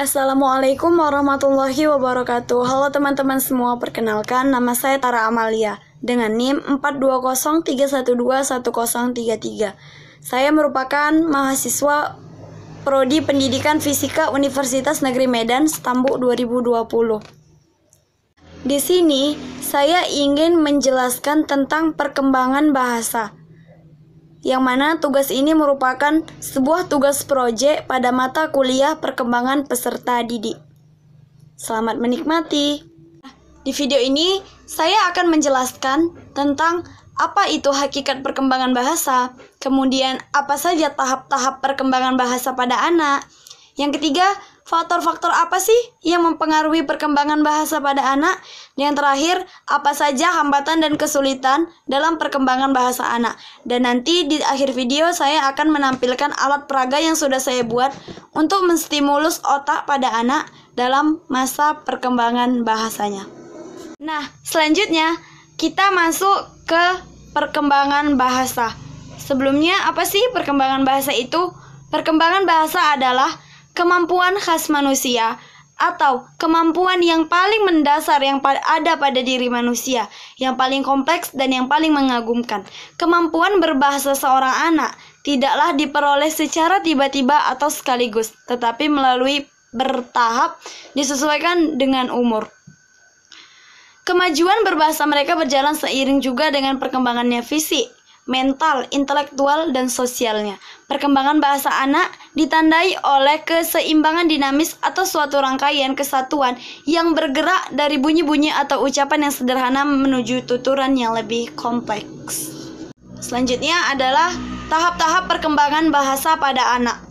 Assalamualaikum warahmatullahi wabarakatuh. Halo teman-teman semua, perkenalkan nama saya Tara Amalia dengan NIM 42031211033. Saya merupakan mahasiswa Prodi Pendidikan Fisika Universitas Negeri Medan, Stambuk 2020. Di sini saya ingin menjelaskan tentang perkembangan bahasa, yang mana tugas ini merupakan sebuah tugas proyek pada mata kuliah perkembangan peserta didik. Selamat menikmati. Di video ini saya akan menjelaskan tentang apa itu hakikat perkembangan bahasa, kemudian apa saja tahap-tahap perkembangan bahasa pada anak. Yang ketiga, faktor-faktor apa sih yang mempengaruhi perkembangan bahasa pada anak? Yang terakhir, apa saja hambatan dan kesulitan dalam perkembangan bahasa anak? Dan nanti di akhir video saya akan menampilkan alat peraga yang sudah saya buat untuk menstimulus otak pada anak dalam masa perkembangan bahasanya. Nah, selanjutnya kita masuk ke perkembangan bahasa. Sebelumnya, apa sih perkembangan bahasa itu? Perkembangan bahasa adalah kemampuan khas manusia atau kemampuan yang paling mendasar yang ada pada diri manusia, yang paling kompleks dan yang paling mengagumkan. Kemampuan berbahasa seorang anak tidaklah diperoleh secara tiba-tiba atau sekaligus, tetapi melalui bertahap disesuaikan dengan umur. Kemajuan berbahasa mereka berjalan seiring juga dengan perkembangannya fisik, mental, intelektual, dan sosialnya. Perkembangan bahasa anak ditandai oleh keseimbangan dinamis atau suatu rangkaian kesatuan yang bergerak dari bunyi-bunyi atau ucapan yang sederhana menuju tuturan yang lebih kompleks. Selanjutnya adalah tahap-tahap perkembangan bahasa pada anak.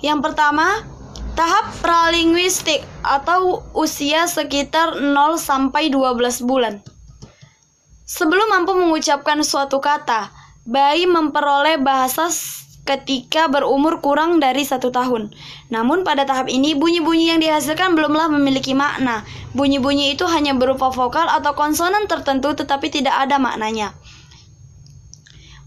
Yang pertama, tahap pralinguistik atau usia sekitar 0 sampai 12 bulan. Sebelum mampu mengucapkan suatu kata, bayi memperoleh bahasa ketika berumur kurang dari 1 tahun. Namun pada tahap ini, bunyi-bunyi yang dihasilkan belumlah memiliki makna. Bunyi-bunyi itu hanya berupa vokal atau konsonan tertentu tetapi tidak ada maknanya.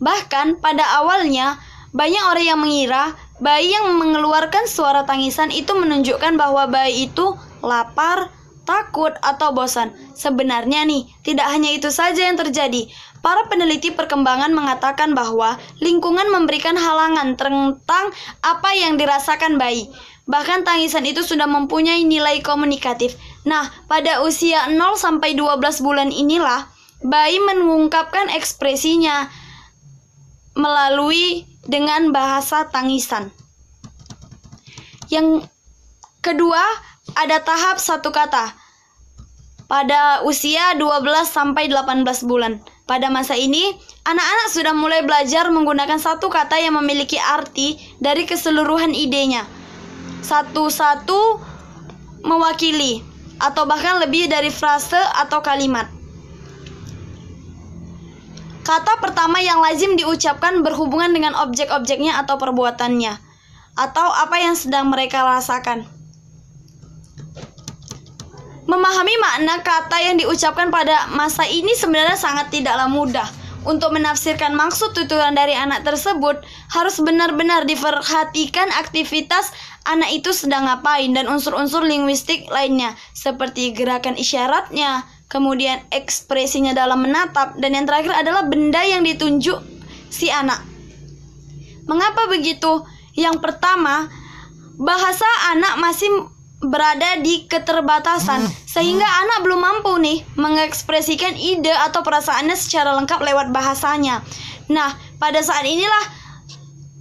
Bahkan pada awalnya, banyak orang yang mengira bayi yang mengeluarkan suara tangisan itu menunjukkan bahwa bayi itu lapar, takut, atau bosan. Sebenarnya nih, tidak hanya itu saja yang terjadi. Para peneliti perkembangan mengatakan bahwa lingkungan memberikan halangan tentang apa yang dirasakan bayi. Bahkan tangisan itu sudah mempunyai nilai komunikatif. Nah, pada usia 0 sampai 12 bulan inilah bayi mengungkapkan ekspresinya melalui dengan bahasa tangisan. Yang kedua, ada tahap satu kata pada usia 12 sampai 18 bulan. Pada masa ini, anak-anak sudah mulai belajar menggunakan satu kata yang memiliki arti dari keseluruhan idenya. Satu-satu mewakili atau bahkan lebih dari frase atau kalimat. Kata pertama yang lazim diucapkan berhubungan dengan objek-objeknya atau perbuatannya, atau apa yang sedang mereka rasakan. Memahami makna kata yang diucapkan pada masa ini sebenarnya sangat tidaklah mudah. Untuk menafsirkan maksud tuturan dari anak tersebut, harus benar-benar diperhatikan aktivitas anak itu sedang ngapain dan unsur-unsur linguistik lainnya, seperti gerakan isyaratnya, kemudian ekspresinya dalam menatap, dan yang terakhir adalah benda yang ditunjuk si anak. Mengapa begitu? Yang pertama, bahasa anak masih berada di keterbatasan, sehingga anak belum mampu nih mengekspresikan ide atau perasaannya secara lengkap lewat bahasanya. Nah, pada saat inilah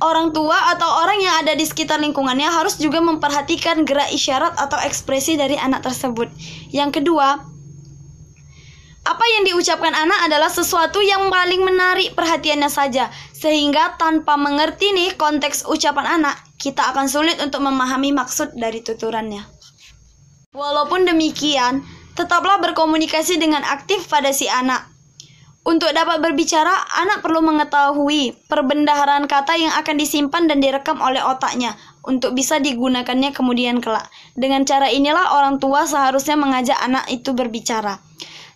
orang tua atau orang yang ada di sekitar lingkungannya harus juga memperhatikan gerak isyarat atau ekspresi dari anak tersebut. Yang kedua, apa yang diucapkan anak adalah sesuatu yang paling menarik perhatiannya saja, sehingga tanpa mengerti nih konteks ucapan anak, kita akan sulit untuk memahami maksud dari tuturannya. Walaupun demikian, tetaplah berkomunikasi dengan aktif pada si anak. Untuk dapat berbicara, anak perlu mengetahui perbendaharaan kata yang akan disimpan dan direkam oleh otaknya untuk bisa digunakannya kemudian kelak. Dengan cara inilah orang tua seharusnya mengajak anak itu berbicara.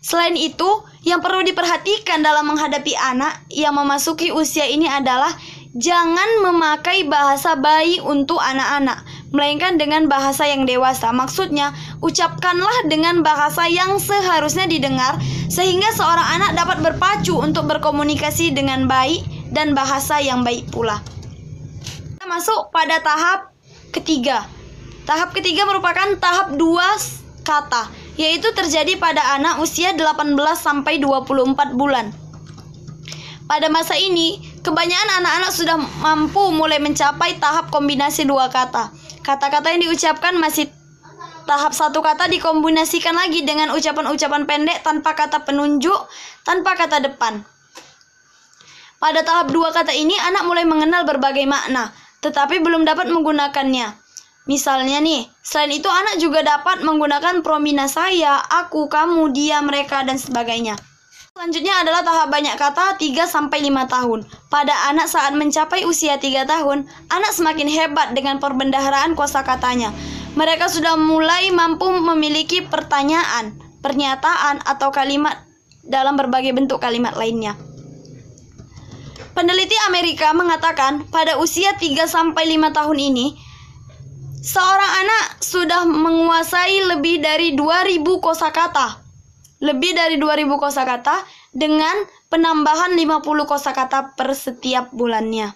Selain itu, yang perlu diperhatikan dalam menghadapi anak yang memasuki usia ini adalah Jangan memakai bahasa bayi untuk anak-anak, melainkan dengan bahasa yang dewasa. Maksudnya, ucapkanlah dengan bahasa yang seharusnya didengar, sehingga seorang anak dapat berpacu untuk berkomunikasi dengan baik dan bahasa yang baik pula. Kita masuk pada tahap ketiga. Tahap ketiga merupakan tahap 2 kata, yaitu terjadi pada anak usia 18 sampai 24 bulan. Pada masa ini, kebanyakan anak-anak sudah mampu mulai mencapai tahap kombinasi 2 kata. Kata-kata yang diucapkan masih tahap 1 kata dikombinasikan lagi dengan ucapan-ucapan pendek tanpa kata penunjuk, tanpa kata depan. Pada tahap 2 kata ini, anak mulai mengenal berbagai makna, tetapi belum dapat menggunakannya. Misalnya nih, selain itu anak juga dapat menggunakan pronomina saya, aku, kamu, dia, mereka, dan sebagainya. Selanjutnya adalah tahap banyak kata 3-5 tahun. Pada anak saat mencapai usia 3 tahun, anak semakin hebat dengan perbendaharaan kosakatanya. Mereka sudah mulai mampu memiliki pertanyaan, pernyataan, atau kalimat dalam berbagai bentuk kalimat lainnya. Peneliti Amerika mengatakan pada usia 3-5 tahun ini, seorang anak sudah menguasai lebih dari 2.000 kosakata. Lebih dari 2.000 kosakata dengan penambahan 50 kosakata per setiap bulannya.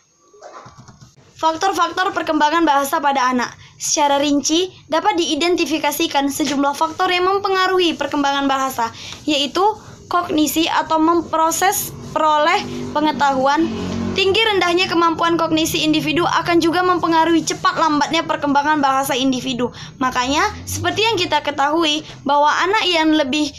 Faktor-faktor perkembangan bahasa pada anak. Secara rinci dapat diidentifikasikan sejumlah faktor yang mempengaruhi perkembangan bahasa, yaitu kognisi atau memproses peroleh pengetahuan. Tinggi rendahnya kemampuan kognisi individu akan juga mempengaruhi cepat lambatnya perkembangan bahasa individu. Makanya, seperti yang kita ketahui bahwa anak yang lebih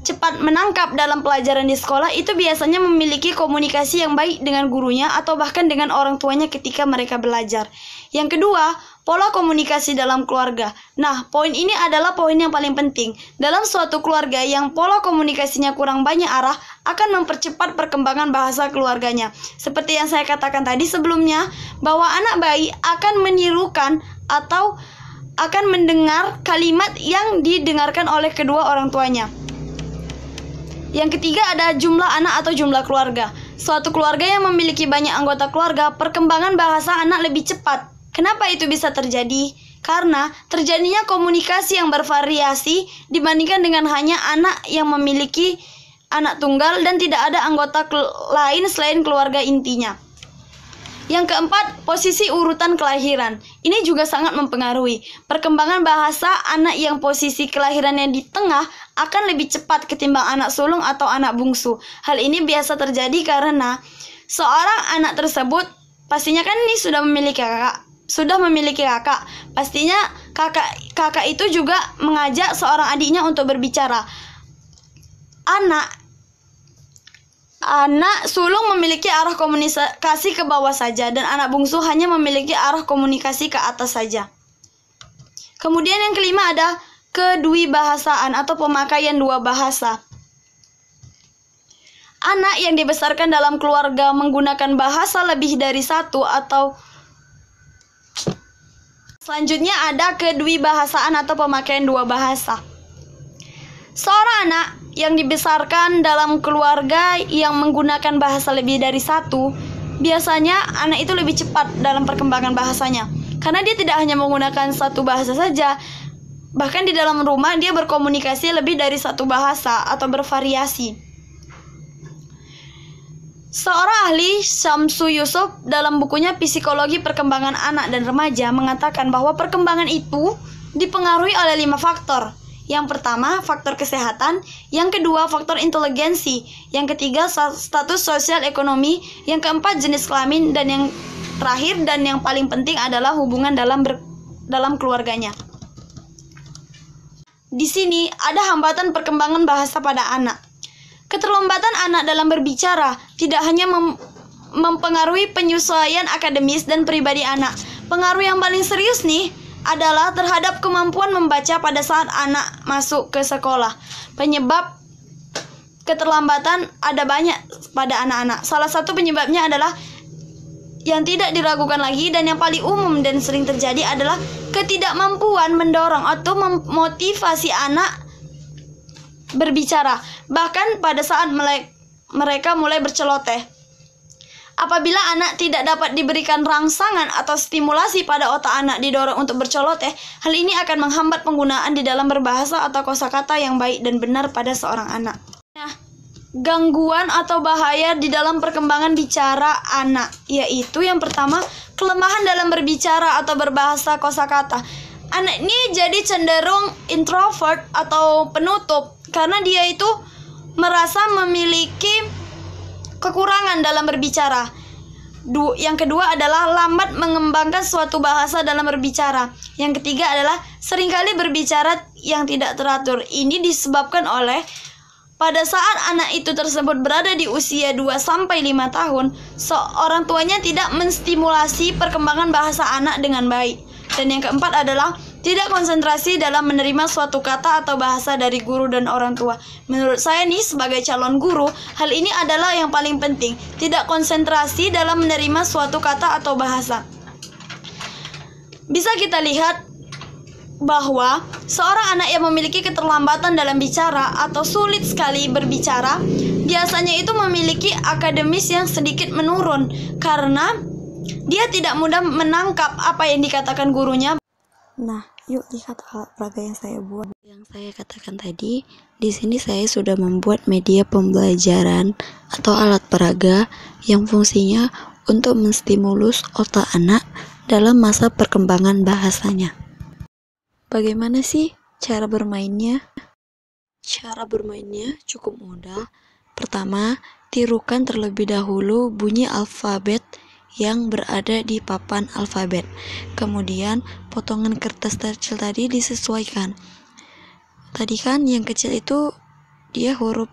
cepat menangkap dalam pelajaran di sekolah itu biasanya memiliki komunikasi yang baik dengan gurunya atau bahkan dengan orang tuanya ketika mereka belajar. Yang kedua, pola komunikasi dalam keluarga. Nah, poin ini adalah poin yang paling penting. Dalam suatu keluarga yang pola komunikasinya kurang banyak arah akan mempercepat perkembangan bahasa keluarganya. Seperti yang saya katakan tadi sebelumnya, bahwa anak bayi akan menirukan atau akan mendengar kalimat yang didengarkan oleh kedua orang tuanya. Yang ketiga ada jumlah anak atau jumlah keluarga. Suatu keluarga yang memiliki banyak anggota keluarga, perkembangan bahasa anak lebih cepat. Kenapa itu bisa terjadi? Karena terjadinya komunikasi yang bervariasi dibandingkan dengan hanya anak yang memiliki anak tunggal dan tidak ada anggota lain selain keluarga intinya. Yang keempat, posisi urutan kelahiran. Ini juga sangat mempengaruhi. Perkembangan bahasa anak yang posisi kelahirannya di tengah akan lebih cepat ketimbang anak sulung atau anak bungsu. Hal ini biasa terjadi karena seorang anak tersebut pastinya kan ini sudah memiliki kakak. Pastinya kakak itu juga mengajak seorang adiknya untuk berbicara. Anak sulung memiliki arah komunikasi ke bawah saja dan anak bungsu hanya memiliki arah komunikasi ke atas saja. Kemudian yang kelima ada kedwibahasaan atau pemakaian 2 bahasa. Anak yang dibesarkan dalam keluarga menggunakan bahasa lebih dari 1 atau selanjutnya ada kedwibahasaan atau pemakaian 2 bahasa. Seorang anak yang dibesarkan dalam keluarga yang menggunakan bahasa lebih dari 1, biasanya anak itu lebih cepat dalam perkembangan bahasanya. Karena dia tidak hanya menggunakan 1 bahasa saja, bahkan di dalam rumah dia berkomunikasi lebih dari 1 bahasa atau bervariasi. Seorang ahli, Syamsu Yusuf, dalam bukunya Psikologi Perkembangan Anak dan Remaja mengatakan bahwa perkembangan itu dipengaruhi oleh 5 faktor. Yang pertama, faktor kesehatan. Yang kedua, faktor inteligensi. Yang ketiga, status sosial ekonomi. Yang keempat, jenis kelamin. Dan yang terakhir dan yang paling penting adalah hubungan dalam keluarganya. Di sini ada hambatan perkembangan bahasa pada anak. Keterlambatan anak dalam berbicara tidak hanya mempengaruhi penyesuaian akademis dan pribadi anak. Pengaruh yang paling serius nih adalah terhadap kemampuan membaca pada saat anak masuk ke sekolah. Penyebab keterlambatan ada banyak pada anak-anak. Salah satu penyebabnya adalah yang tidak diragukan lagi dan yang paling umum dan sering terjadi adalah ketidakmampuan mendorong atau memotivasi anak berbicara, bahkan pada saat mereka mulai berceloteh. Apabila anak tidak dapat diberikan rangsangan atau stimulasi pada otak anak didorong untuk berceloteh, hal ini akan menghambat penggunaan di dalam berbahasa atau kosakata yang baik dan benar pada seorang anak. Nah, gangguan atau bahaya di dalam perkembangan bicara anak, yaitu yang pertama, kelemahan dalam berbicara atau berbahasa kosakata. Anak ini jadi cenderung introvert atau penutup karena dia itu merasa memiliki kekurangan dalam berbicara. Yang kedua adalah lambat mengembangkan suatu bahasa dalam berbicara. Yang ketiga adalah seringkali berbicara yang tidak teratur. Ini disebabkan oleh pada saat anak itu tersebut berada di usia 2-5 tahun, seorang tuanya tidak menstimulasi perkembangan bahasa anak dengan baik. Dan yang keempat adalah tidak konsentrasi dalam menerima suatu kata atau bahasa dari guru dan orang tua. Menurut saya nih sebagai calon guru, hal ini adalah yang paling penting. Tidak konsentrasi dalam menerima suatu kata atau bahasa. Bisa kita lihat bahwa seorang anak yang memiliki keterlambatan dalam bicara atau sulit sekali berbicara, biasanya itu memiliki akademis yang sedikit menurun karena dia tidak mudah menangkap apa yang dikatakan gurunya. Nah, yuk lihat alat peraga yang saya buat. Yang saya katakan tadi, di sini saya sudah membuat media pembelajaran atau alat peraga yang fungsinya untuk menstimulus otak anak dalam masa perkembangan bahasanya. Bagaimana sih cara bermainnya? Cara bermainnya cukup mudah. Pertama, tirukan terlebih dahulu bunyi alfabet yang berada di papan alfabet. Kemudian potongan kertas kecil tadi disesuaikan. Tadi kan yang kecil itu dia huruf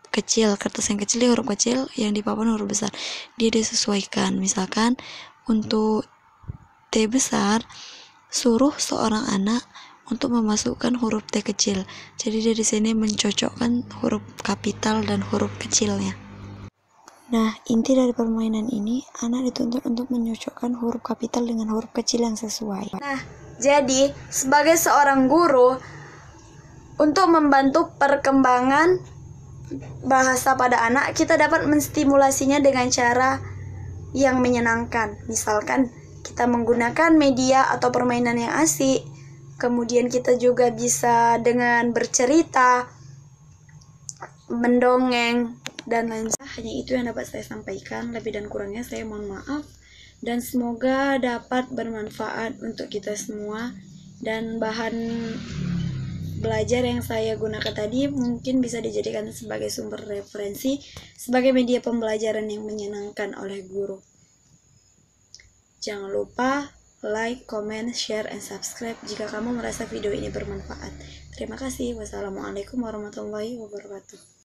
kecil, kertas yang kecil dia huruf kecil, yang di papan huruf besar. Dia disesuaikan. Misalkan untuk T besar, suruh seorang anak untuk memasukkan huruf T kecil. Jadi dia di sini mencocokkan huruf kapital dan huruf kecilnya. Nah, inti dari permainan ini, anak dituntut untuk menyocokkan huruf kapital dengan huruf kecil yang sesuai. Nah, jadi sebagai seorang guru, untuk membantu perkembangan bahasa pada anak, kita dapat menstimulasinya dengan cara yang menyenangkan. Misalkan kita menggunakan media atau permainan yang asik, kemudian kita juga bisa dengan bercerita, mendongeng, dan lain sebagainya. Hanya itu yang dapat saya sampaikan. Lebih dan kurangnya saya mohon maaf, dan semoga dapat bermanfaat untuk kita semua. Dan bahan belajar yang saya gunakan tadi mungkin bisa dijadikan sebagai sumber referensi, sebagai media pembelajaran yang menyenangkan oleh guru. Jangan lupa like, comment, share, and subscribe jika kamu merasa video ini bermanfaat. Terima kasih. Wassalamualaikum warahmatullahi wabarakatuh.